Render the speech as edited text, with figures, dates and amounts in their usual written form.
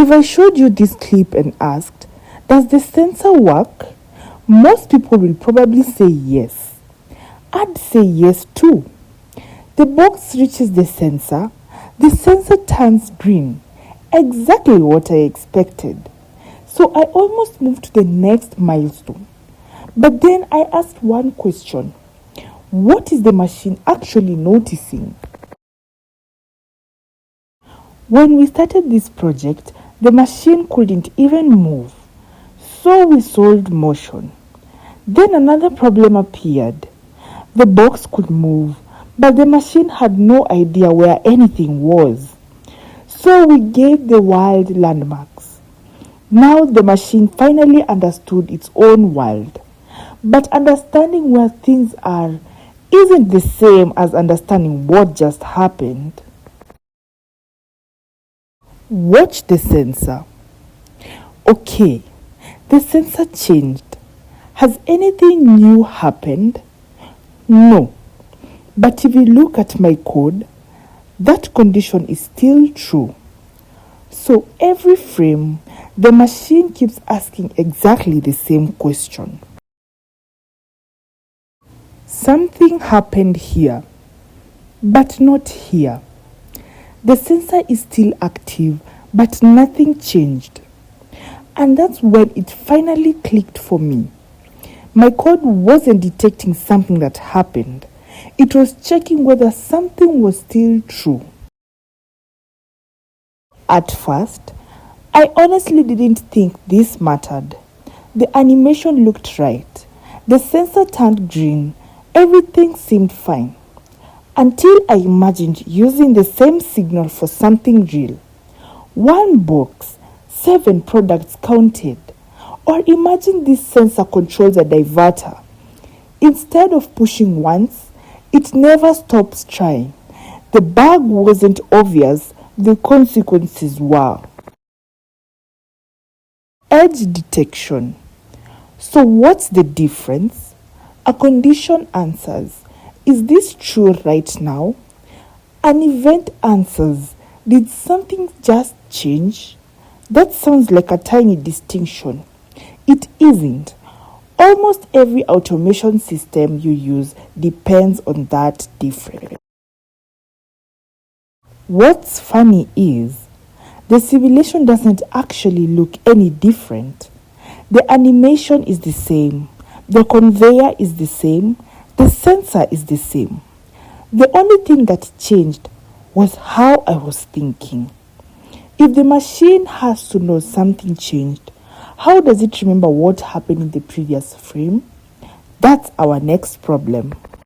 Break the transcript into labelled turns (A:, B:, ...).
A: If I showed you this clip and asked, does the sensor work? Most people will probably say yes. I'd say yes too. The box reaches the sensor turns green. Exactly what I expected. So I almost moved to the next milestone. But then I asked one question. What is the machine actually noticing? When we started this project, the machine couldn't even move. So we solved motion. Then another problem appeared. The box could move, but the machine had no idea where anything was. So we gave the world landmarks. Now the machine finally understood its own world. But understanding where things are isn't the same as understanding what just happened. Watch the sensor. Okay, the sensor changed. Has anything new happened? No. But if you look at my code, that condition is still true. So every frame, the machine keeps asking exactly the same question. Something happened here, but not here. The sensor is still active, but nothing changed. And that's when it finally clicked for me. My code wasn't detecting something that happened. It was checking whether something was still true. At first, I honestly didn't think this mattered. The animation looked right. The sensor turned green. Everything seemed fine. Until I imagined using the same signal for something real. One box, 7 products counted. Or imagine this sensor controls a diverter. Instead of pushing once, it never stops trying. The bug wasn't obvious, the consequences were. Edge detection. So what's the difference? A condition answers, is this true right now? An event answers, did something just change? That sounds like a tiny distinction. It isn't. Almost every automation system you use depends on that difference. What's funny is, the simulation doesn't actually look any different. The animation is the same. The conveyor is the same. The sensor is the same. The only thing that changed was how I was thinking. If the machine has to know something changed, how does it remember what happened in the previous frame? That's our next problem.